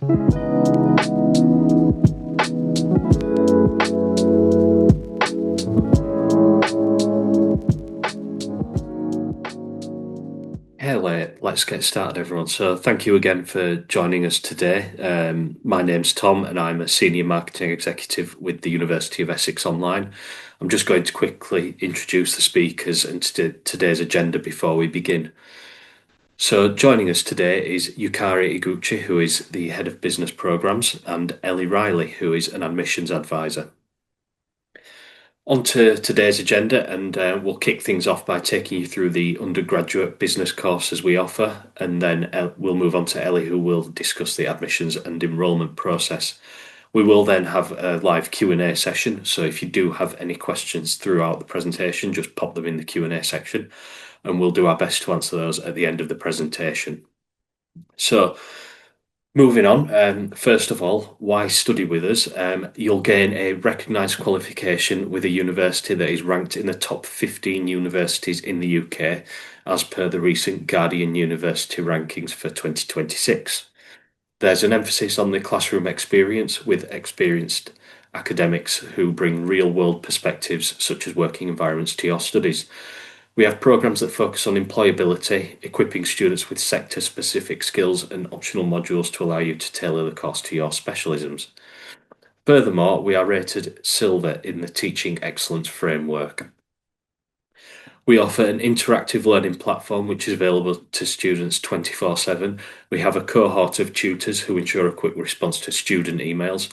Let's get started, everyone. So, thank you again for joining us today. My name's Tom, and I'm a senior marketing executive with the University of Essex Online. I'm just going to quickly introduce the speakers and today's agenda before we begin. So, joining us today is Yukari Iguchi, who is the head of business programs, and Ellie Riley, who is an admissions advisor. On to today's agenda, and we'll kick things off by taking you through the undergraduate business courses we offer, and then we'll move on to Ellie, who will discuss the admissions and enrolment process. We will then have a live Q&A session, so if you do have any questions throughout the presentation, just pop them in the Q&A section, and we'll do our best to answer those at the end of the presentation. So, moving on, first of all, why study with us? You'll gain a recognised qualification with a university that is ranked in the top 15 universities in the UK, as per the recent Guardian University rankings for 2026. There's an emphasis on the classroom experience with experienced academics who bring real-world perspectives such as working environments to your studies. We have programs that focus on employability, equipping students with sector-specific skills and optional modules to allow you to tailor the course to your specialisms. Furthermore, we are rated silver in the Teaching Excellence Framework. We offer an interactive learning platform which is available to students 24/7. We have a cohort of tutors who ensure a quick response to student emails,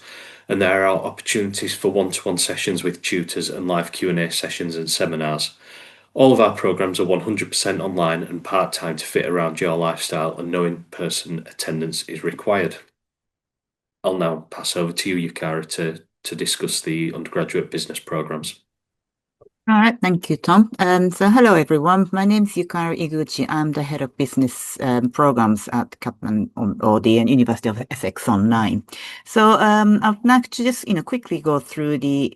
and there are opportunities for one-to-one sessions with tutors and live Q&A sessions and seminars. All of our programs are 100% online and part-time to fit around your lifestyle, and no in-person attendance is required. I'll now pass over to you, Yukari, to discuss the undergraduate business programs. All right, thank you, Tom. So hello, everyone. My name is Yukari Iguchi. I'm the head of business programs at Kaplan or the University of Essex Online. So I'd like to just quickly go through the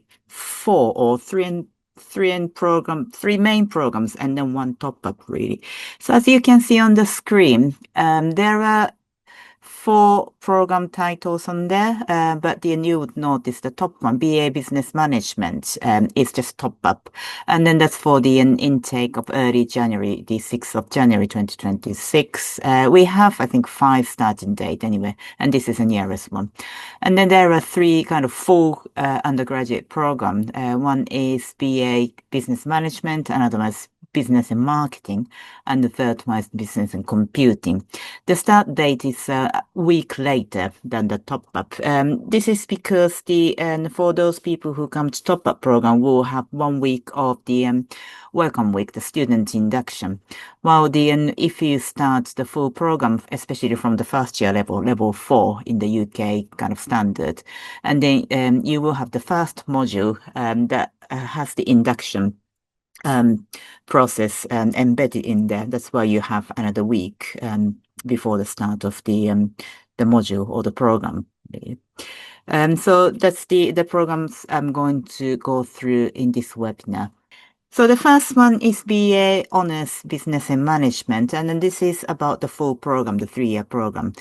three main programs and then one top-up really. So as you can see on the screen, there are 4 program titles on there, but you would notice the top one, BA Business Management, is just top up. And then that's for the intake of early January, the 6th of January 2026. We have, I think, 5 starting date anyway, and this is the nearest one. And then there are 3 kind of full undergraduate program. One is BA Business Management, another one is Business and Marketing, and the third one is Business and Computing. The start date is a week later than the top-up. This is because for those people who come to top-up program, we'll have 1 week of the welcome week, the student induction. While if you start the full program, especially from the first year level 4 in the UK kind of standard, and then you will have the first module that has the induction process embedded in there. That's why you have another week before the start of the module or the program. So that's the programs I'm going to go through in this webinar. So the first one is BA Honours Business and Management, and then this is about the full program, the 3-year program.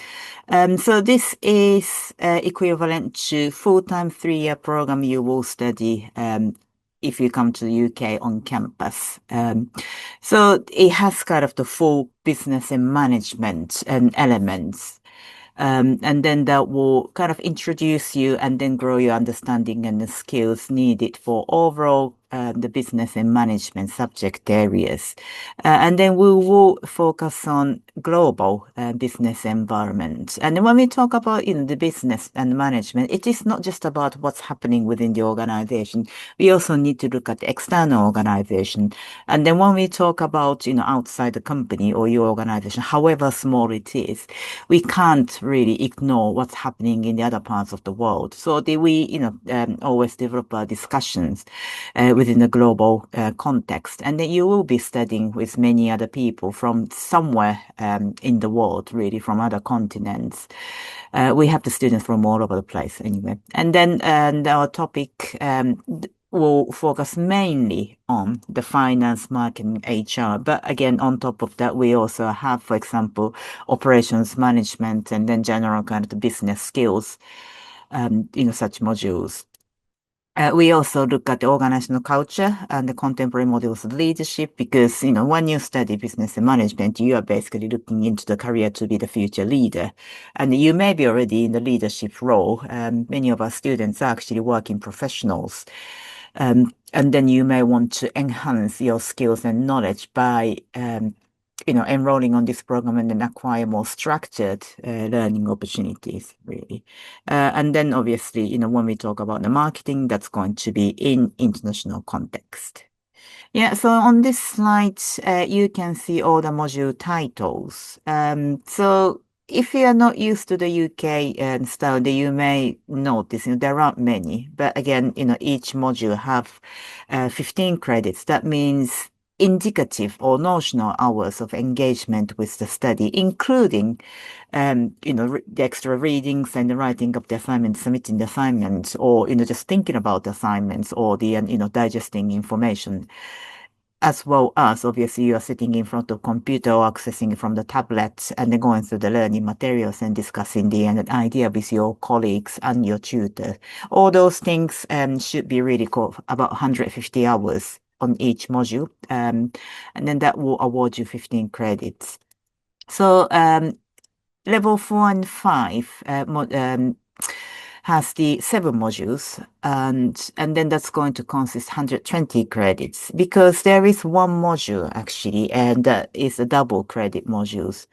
So this is equivalent to full-time 3-year program you will study if you come to the UK on campus. So it has kind of the full business and management elements. And then that will kind of introduce you and then grow your understanding and the skills needed for overall the business and management subject areas. And then we will focus on global business environment. And then when we talk about the business and management, it is not just about what's happening within the organization. We also need to look at the external organization. And then when we talk about outside the company or your organization, however small it is, we can't really ignore what's happening in the other parts of the world. So we always develop discussions within the global context, and then you will be studying with many other people from somewhere in the world, really from other continents. We have the students from all over the place anyway. And then our topic, will focus mainly on the finance, marketing, HR. But again, on top of that, we also have, for example, operations management and then general kind of business skills, such modules. We also look at the organizational culture and the contemporary models of leadership because, when you study business and management, you are basically looking into the career to be the future leader. And you may be already in the leadership role. Many of our students are actually working professionals. And then you may want to enhance your skills and knowledge by enrolling on this program and then acquire more structured learning opportunities, really. And then obviously, when we talk about the marketing, that's going to be in international context. Yeah, so on this slide, you can see all the module titles. So if you are not used to the UK style, then you may notice, there aren't many. But again, each module have 15 credits. That means indicative or notional hours of engagement with the study, including, the extra readings and the writing of the assignments, submitting the assignments, or, just thinking about the assignments or the, digesting information as well as obviously you are sitting in front of computer or accessing from the tablet and then going through the learning materials and discussing the idea with your colleagues and your tutor. All those things should be really cool, about 150 hours on each module. And then that will award you 15 credits. So level 4 and 5 has the 7 modules, and then that's going to consist 120 credits because there is one module actually, and that is a double credit modules.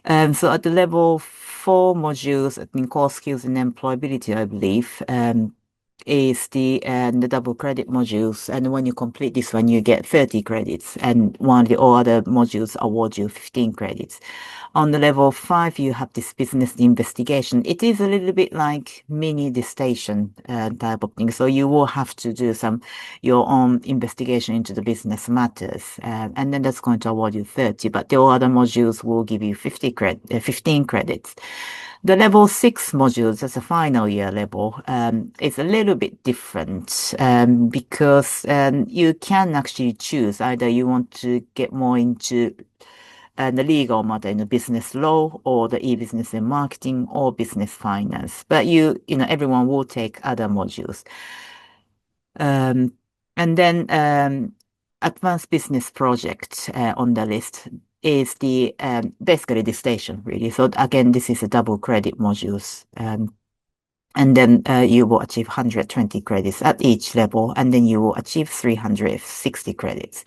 So at the level 4 modules, I think core skills and employability, I believe, is the double credit modules. And when you complete this one, you get 30 credits, and one of the all other modules award you 15 credits. On the level 5, you have this business investigation. It is a little bit like mini dissertation type of thing. So you will have to do your own investigation into the business matters. And then that's going to award you 30, but the other modules will give you 15 credits. The level 6 modules as a final year level is a little bit different because you can actually choose either you want to get more into the legal matter in the business law or the e-business and marketing or business finance. But everyone will take other modules. And then advanced business project on the list is the basically the station really. So again, this is a double credit modules. And then you will achieve 120 credits at each level, and then you will achieve 360 credits.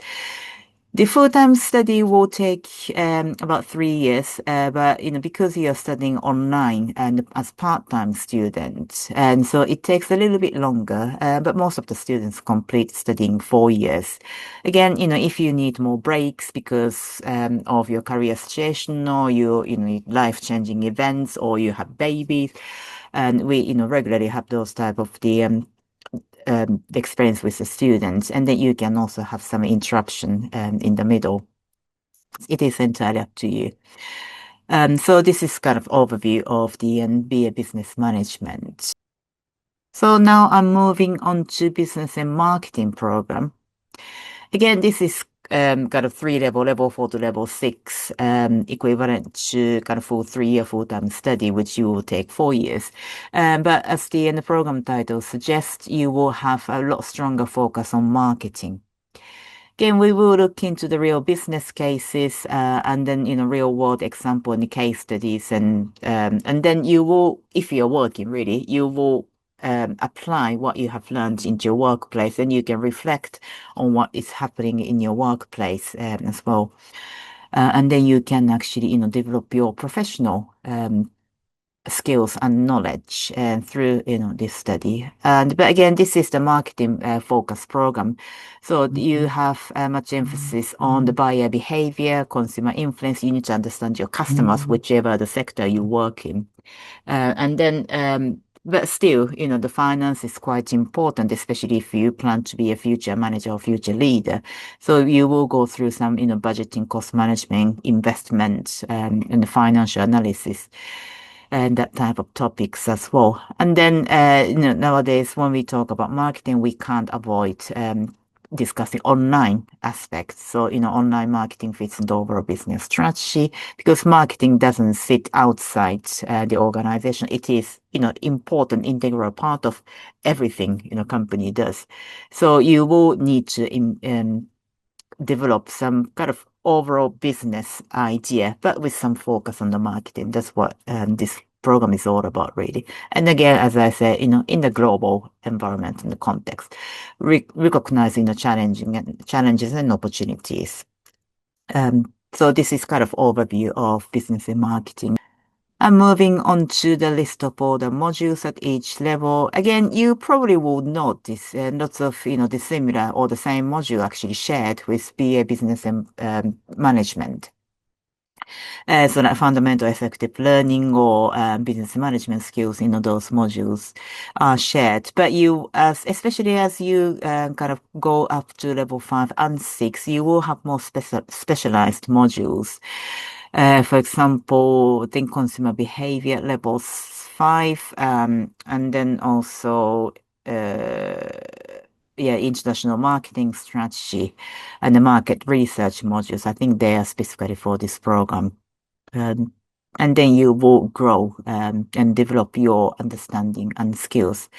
The full-time study will take about 3 years, but because you're studying online and as part-time student, and so it takes a little bit longer. But most of the students complete studying 4 years. Again, if you need more breaks because of your career situation or your life-changing events or you have babies, and we regularly have those type of the experience with the students, and then you can also have some interruption in the middle. It is entirely up to you. So this is kind of overview of the MBA business management. So now I'm moving on to business and marketing program. Again, this is kind of 3 level, level 4 to level 6, equivalent to kind of full 3-year full-time study, which you will take 4 years. But as the program title suggests, you will have a lot stronger focus on marketing. Again, we will look into the real business cases and then real world example and the case studies, and then you will, if you're working really, you will apply what you have learned into your workplace, and you can reflect on what is happening in your workplace as well. And then you can actually, develop your professional skills and knowledge through this study. But again, this is the marketing focus program, so you have much emphasis on the buyer behavior, consumer influence. You need to understand your customers, whichever the sector you work in, and then. But still, the finance is quite important, especially if you plan to be a future manager or future leader. So you will go through some, budgeting, cost management, investment, and the financial analysis. and that type of topics as well. And then, nowadays when we talk about marketing, we can't avoid discussing online aspects. So, online marketing fits into overall business strategy because marketing doesn't sit outside the organization. It is, important integral part of everything, company does. So you will need to develop some kind of overall business idea, but with some focus on the marketing. That's what this program is all about, really. And again, as I said, in the global environment, in the context, recognizing the challenges and opportunities. So this is kind of overview of business and marketing. And moving on to the list of all the modules at each level. Again, you probably will notice lots of, the similar or the same module actually shared with BA Business and Management. So like fundamental effective learning or business management skills, those modules are shared. But especially as you kind of go up to level 5 and 6, you will have more specialized modules. For example, I think consumer behavior levels 5, and then also, yeah, international marketing strategy and the market research modules. I think they are specifically for this program. Um, and then you will grow and develop your understanding and skills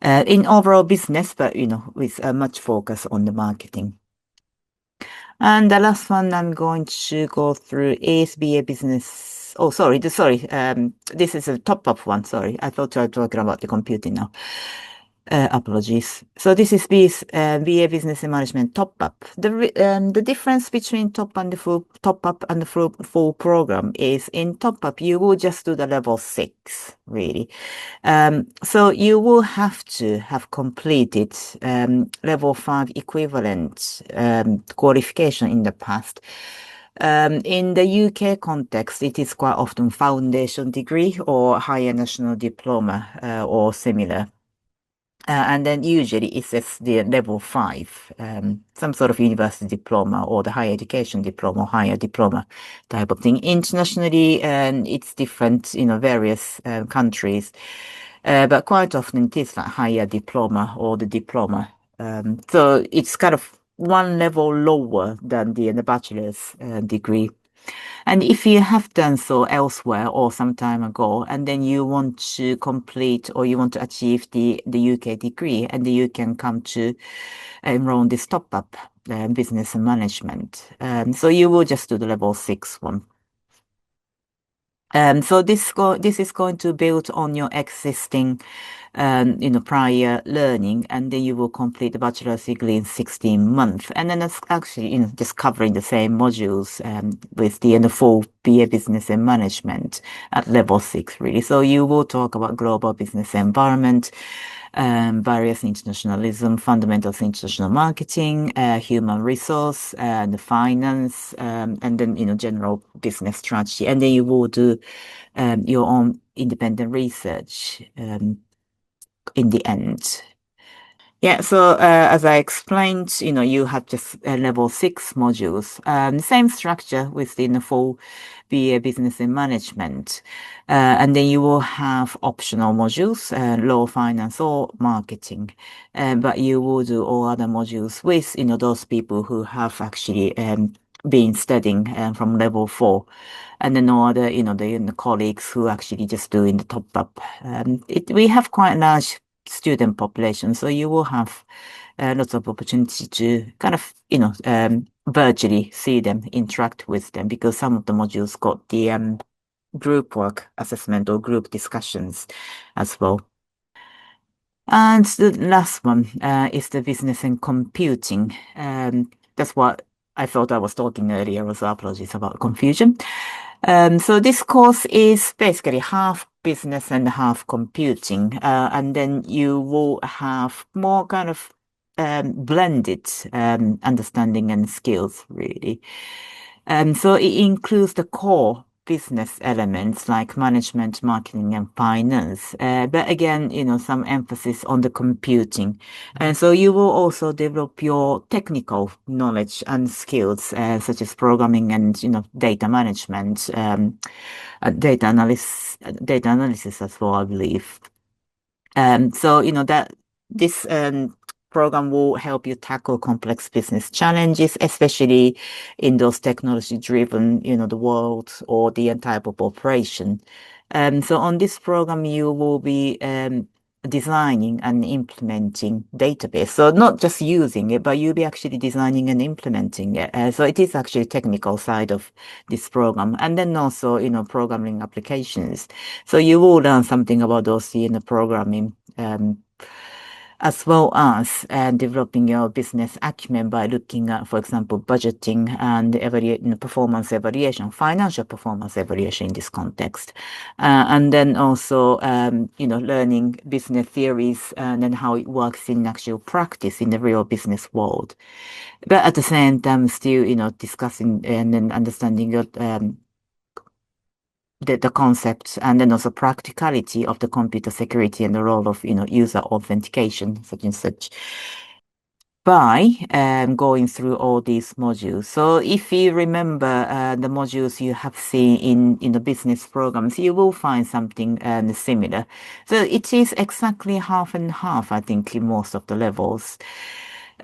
in overall business, but with much focus on the marketing. And the last one I'm going to go through is BA Business. Oh, sorry, this is a top-up one. Sorry, I thought I was talking about the computing now. Apologies. So this is BA Business and Management top-up. The difference between top-up and the full program is in top-up you will just do the level 6, really. So you will have to have completed level 5 equivalent qualification in the past. In the UK context, it is quite often foundation degree or higher national diploma or similar. And then usually it says the level 5, some sort of university diploma or the higher education diploma or higher diploma type of thing. Internationally, and it's different, various countries. But quite often it is like higher diploma or the diploma. So it's kind of one level lower than the bachelor's degree. And if you have done so elsewhere or some time ago, and then you want to complete or you want to achieve the UK degree, and then you can come to enroll in this top-up business and management. So you will just do the level 6 one. So this is going to build on your existing prior learning, and then you will complete the bachelor's degree in 16 months. And then that's actually, just covering the same modules with the full BA Business and Management at level 6, really. So you will talk about global business environment, barriers to internationalism, fundamentals of international marketing, human resource, and finance, and then, general business strategy. And then you will do your own independent research in the end. Yeah, so as I explained, you have just level 6 modules, same structure within the full BA Business and Management. And then you will have optional modules, law, finance, or marketing. But you will do all other modules with, those people who have actually been studying from level 4. And then no other, the colleagues who actually just doing the top up. We have quite a large student population, so you will have lots of opportunity to kind of, virtually see them, interact with them, because some of the modules got the group work assessment or group discussions as well. And the last one is the business and computing. That's what I thought I was talking earlier, so apologies about confusion. So this course is basically half business and half computing, and then you will have more kind of blended understanding and skills, really. So it includes the core business elements like management, marketing, and finance. But again, some emphasis on the computing. And so you will also develop your technical knowledge and skills, such as programming and, data management, data analysis as well, I believe. So, that this program will help you tackle complex business challenges, especially in those technology-driven, the world or the type of operation. So on this program, you will be designing and implementing database. So not just using it, but you'll be actually designing and implementing it. So it is actually technical side of this program. And then also, programming applications. So you will learn something about those, programming, as well as developing your business acumen by looking at, for example, budgeting and performance evaluation, financial performance evaluation in this context. And then also, learning business theories and then how it works in actual practice in the real business world. But at the same time, still, discussing and then understanding your the concept and then also practicality of the computer security and the role of user authentication, such and such, by going through all these modules. So if you remember the modules you have seen in the business programs, you will find something similar. So it is exactly half and half, I think, in most of the levels.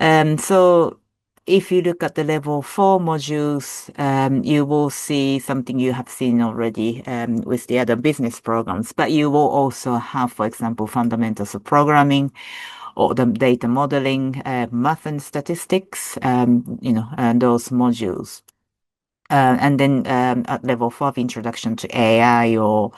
So if you look at the level 4 modules, you will see something you have seen already with the other business programs, but you will also have, for example, fundamentals of programming or the data modeling, math and statistics, and those modules. And then at level 5, introduction to AI or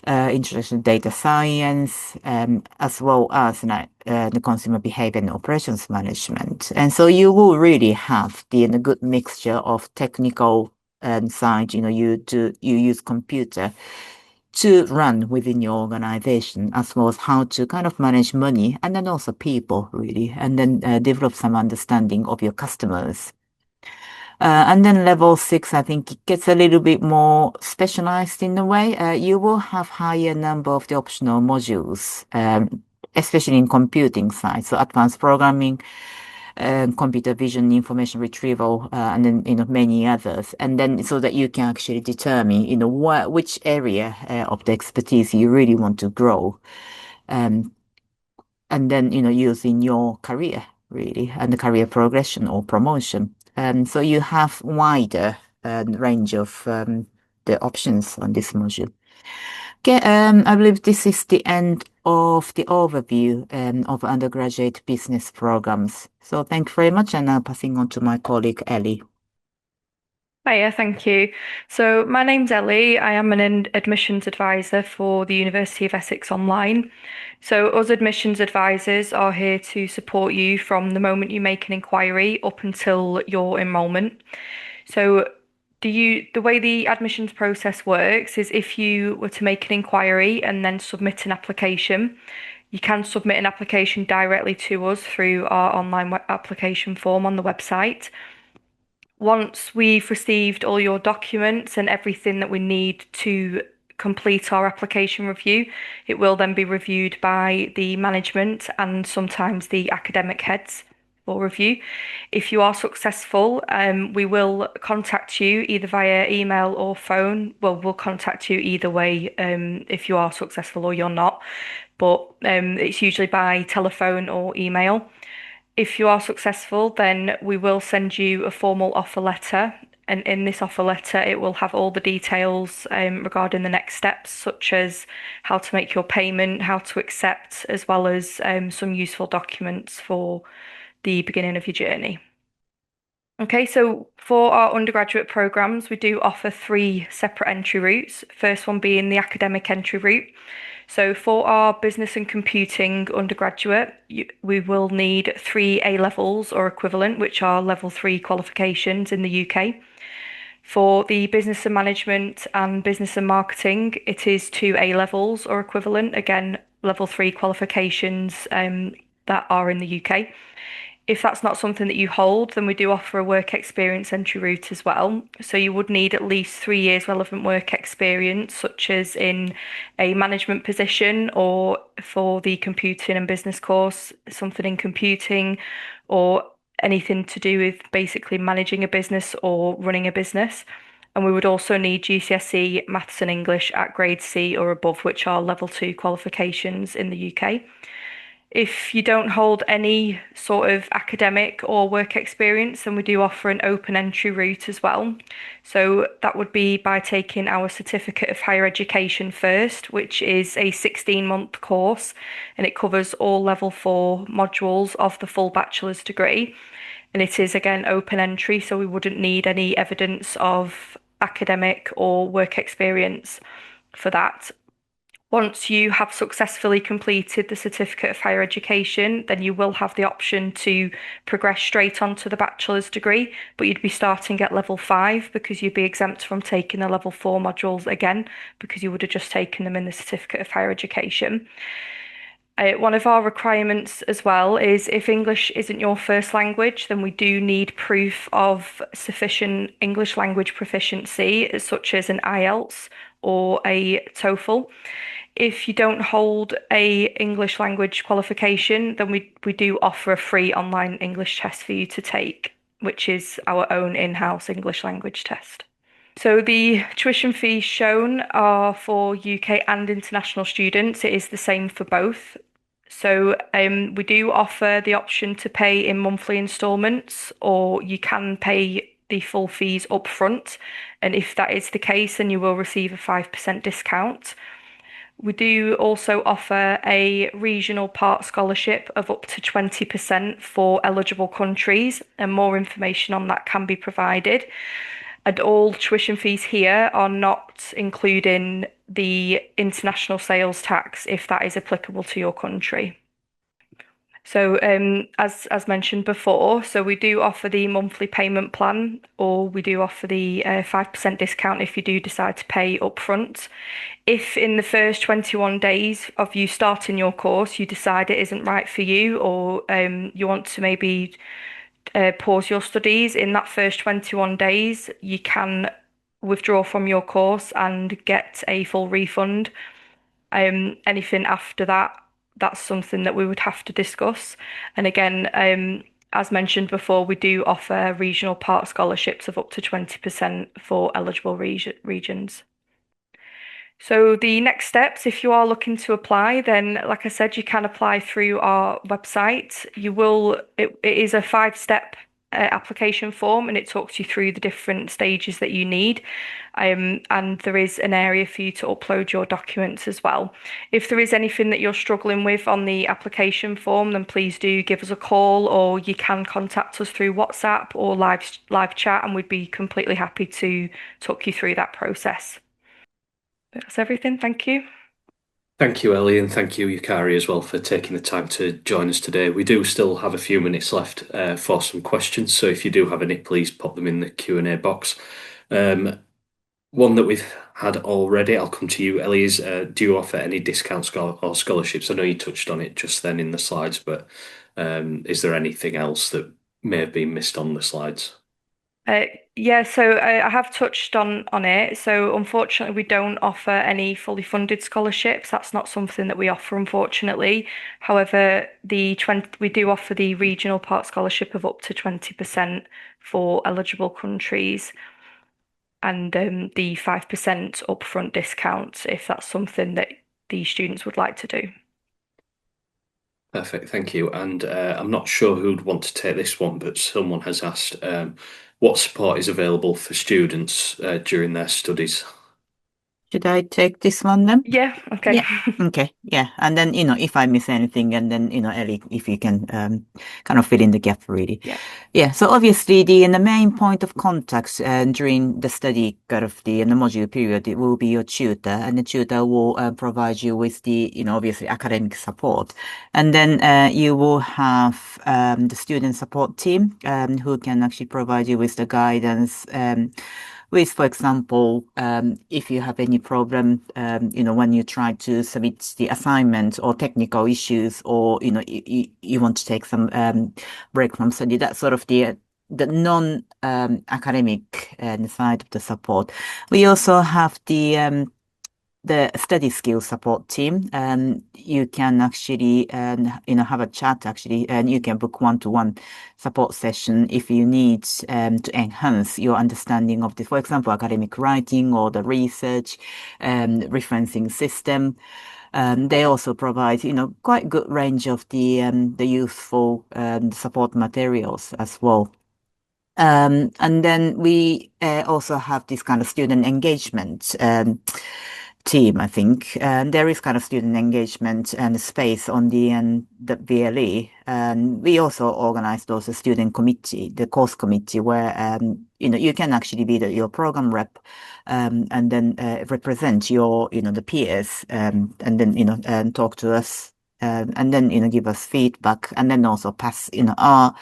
introduction to data science, as well as the consumer behavior and operations management. And so you will really have the good mixture of technical side, you use computer to run within your organization, as well as how to kind of manage money and then also people, really, and then develop some understanding of your customers. And then level 6, I think it gets a little bit more specialized in a way. You will have higher number of the optional modules, especially in computing side. So advanced programming, computer vision, information retrieval, and then, many others. And then so that you can actually determine, which area of the expertise you really want to grow. Um, and then, use in your career, really, and the career progression or promotion. So you have wider range of the options on this module. Okay, I believe this is the end of the overview of undergraduate business programs. So thank you very much, and now passing on to my colleague Ellie. Hiya, thank you. So my name's Ellie. I am an admissions advisor for the University of Essex Online. So us admissions advisors are here to support you from the moment you make an inquiry up until your enrolment. So the way the admissions process works is if you were to make an inquiry and then submit an application, you can submit an application directly to us through our online application form on the website. Once we've received all your documents and everything that we need to complete our application review, it will then be reviewed by the management and sometimes the academic heads for review. If you are successful, we will contact you either via email or phone. Well, we'll contact you either way, if you are successful or you're not, but it's usually by telephone or email. If you are successful, then we will send you a formal offer letter. And in this offer letter, it will have all the details regarding the next steps, such as how to make your payment, how to accept, as well as some useful documents for the beginning of your journey. Okay, so for our undergraduate programs, we do offer three separate entry routes. First one being the academic entry route. So for our business and computing undergraduate, we will need three A levels or equivalent, which are level 3 qualifications in the UK. For the business and management and business and marketing, it is two A levels or equivalent, again, level 3 qualifications that are in the UK. If that's not something that you hold, then we do offer a work experience entry route as well. So you would need at least 3 years relevant work experience, such as in a management position or for the computing and business course, something in computing or anything to do with basically managing a business or running a business. And we would also need GCSE Maths and English at grade C or above, which are level 2 qualifications in the UK. If you don't hold any sort of academic or work experience, then we do offer an open entry route as well. So that would be by taking our Certificate of Higher Education first, which is a 16-month course, and it covers all level 4 modules of the full bachelor's degree. And it is again open entry, so we wouldn't need any evidence of academic or work experience for that. Once you have successfully completed the Certificate of Higher Education, then you will have the option to progress straight onto the bachelor's degree, but you'd be starting at level 5 because you'd be exempt from taking the level 4 modules again because you would have just taken them in the Certificate of Higher Education. One of our requirements as well is if English isn't your first language, then we do need proof of sufficient English language proficiency, such as an IELTS or a TOEFL. If you don't hold a English language qualification, then we do offer a free online English test for you to take, which is our own in-house English language test. So the tuition fees shown are for UK and international students. It is the same for both. So we do offer the option to pay in monthly instalments, or you can pay the full fees up front. And if that is the case, then you will receive a 5% discount. We do also offer a regional part scholarship of up to 20% for eligible countries, and more information on that can be provided. And all tuition fees here are not including the international sales tax if that is applicable to your country. So as mentioned before, so we do offer the monthly payment plan, or we do offer the 5% discount if you do decide to pay upfront. If in the first 21 days of you starting your course, you decide it isn't right for you, or you want to maybe pause your studies, in that first 21 days, you can withdraw from your course and get a full refund. Anything after that, that's something that we would have to discuss. And again, as mentioned before, we do offer regional part scholarships of up to 20% for eligible regions. So the next steps, if you are looking to apply, then like I said, you can apply through our website. It is a 5-step application form, and it talks you through the different stages that you need. And there is an area for you to upload your documents as well. If there is anything that you're struggling with on the application form, then please do give us a call, or you can contact us through WhatsApp or live chat, and we'd be completely happy to talk you through that process. That's everything. Thank you. Thank you, Ellie, and thank you, Yukari, as well, for taking the time to join us today. We do still have a few minutes left for some questions, so if you do have any, please pop them in the Q&A box. One that we've had already, I'll come to you, Ellie, is do you offer any discounts or scholarships? I know you touched on it just then in the slides, but is there anything else that may have been missed on the slides? Yeah, so I have touched on it. So unfortunately, we don't offer any fully funded scholarships. That's not something that we offer, unfortunately. However, we do offer the regional part scholarship of up to 20% for eligible countries, and the 5% upfront discount if that's something that the students would like to do. Perfect, thank you. And I'm not sure who'd want to take this one, but someone has asked what support is available for students during their studies? Should I take this one then? Yeah, okay. Yeah. Okay. Yeah. And then, if I miss anything, and then, Ellie, if you can kind of fill in the gap, really. Yeah. Yeah. So obviously the main point of contact during the study kind of the module period, it will be your tutor, and the tutor will provide you with the, obviously academic support. And then you will have the student support team who can actually provide you with the guidance with, for example, if you have any problem, when you try to submit the assignment or technical issues, or, you want to take some break from study, that sort of the non-academic side of the support. We also have the study skill support team, and you can actually have a chat actually, and you can book one-to-one support session if you need to enhance your understanding of the, for example, academic writing or the research referencing system. They also provide, quite good range of the useful support materials as well. And then we also have this kind of student engagement team, I think. There is kind of student engagement and space on the VLE. And we also organized also student committee, the course committee, where you can actually be your program rep, and then represent your the peers, and then and talk to us. And then give us feedback, and then also pass our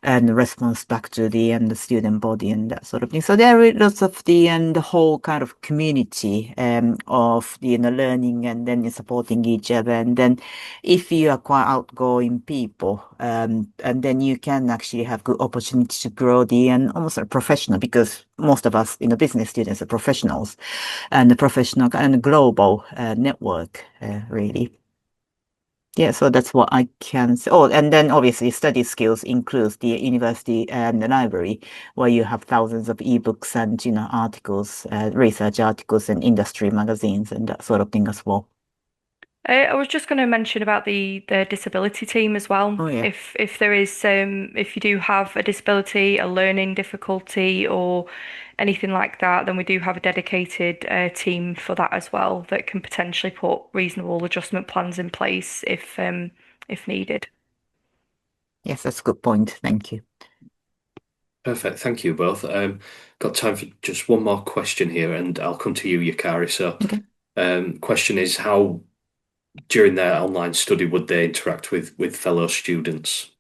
response back to the student body and that sort of thing. So there are lots of the whole kind of community of the learning, and then supporting each other. And then if you are quite outgoing people, and then you can actually have good opportunity to grow and almost a professional, because most of us business students are professionals, and the professional and global network really. Yeah, so that's what I can say. Oh, and then obviously study skills includes the university and the library, where you have thousands of ebooks and articles, research articles, and industry magazines and that sort of thing as well. I was just going to mention about the disability team as well. Oh yeah. If there is if you do have a disability, a learning difficulty, or anything like that, then we do have a dedicated team for that as well, that can potentially put reasonable adjustment plans in place if needed. Yes, that's a good point. Thank you. Perfect. Thank you both. Got time for just one more question here, and I'll come to you, Yukari. So, Okay. question is, how during their online study would they interact with fellow students?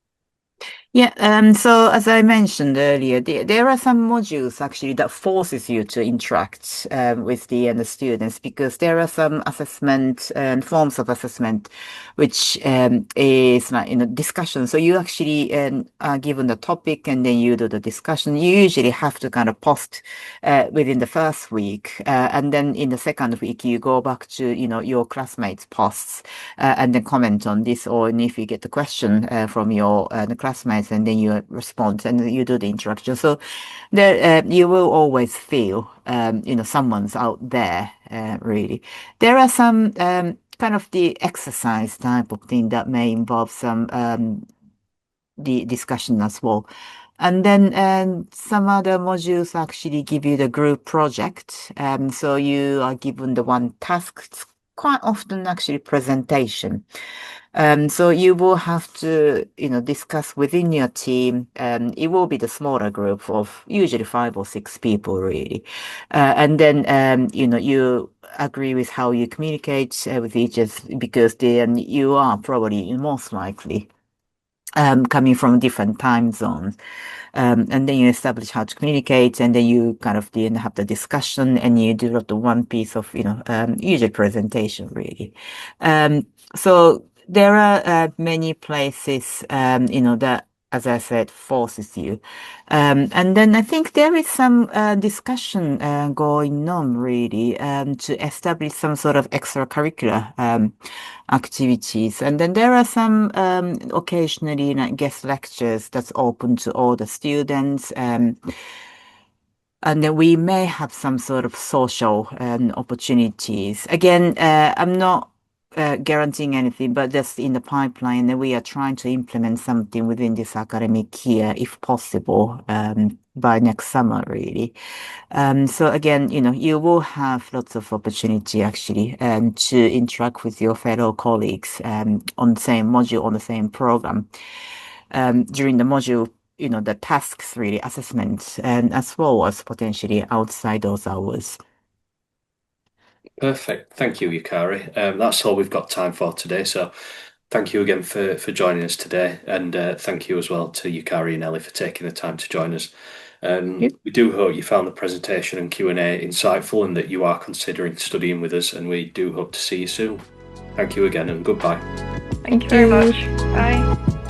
Yeah, so as I mentioned earlier, there are some modules actually that forces you to interact with the students, because there are some assessment and forms of assessment which is like discussion. So you actually are given the topic, and then you do the discussion. You usually have to kind of post within the first week, and then in the second week you go back to your classmates' posts, and then comment on this, or if you get the question from your the classmates, and then you respond and you do the interaction. So there you will always feel someone's out there really. There are some kind of the exercise type of thing that may involve some the discussion as well. And then some other modules actually give you the group project. So you are given the one task. It's quite often actually presentation. So you will have to, discuss within your team. It will be the smaller group of usually 5 or 6 people, really. And then, you agree with how you communicate with each other, because then you are probably most likely coming from different time zones. And then you establish how to communicate, and then you kind of then have the discussion, and you do the one piece of, usual presentation, really. So there are many places, that, as I said, forces you. And then I think there is some discussion going on, really, to establish some sort of extracurricular activities. And then there are some occasionally like guest lectures that's open to all the students. And then we may have some sort of social opportunities. Again, I'm not guaranteeing anything, but that's in the pipeline, and we are trying to implement something within this academic year, if possible, by next summer, really. So again, you will have lots of opportunity actually to interact with your fellow colleagues on the same module, on the same program during the module, the tasks, really, assessments, and as well as potentially outside those hours. Perfect. Thank you, Yukari. That's all we've got time for today. So, thank you again for joining us today, and thank you as well to Yukari and Ellie for taking the time to join us. We do hope you found the presentation and Q&A insightful and that you are considering studying with us, and we do hope to see you soon. Thank you again and goodbye. Thank you very much. Bye.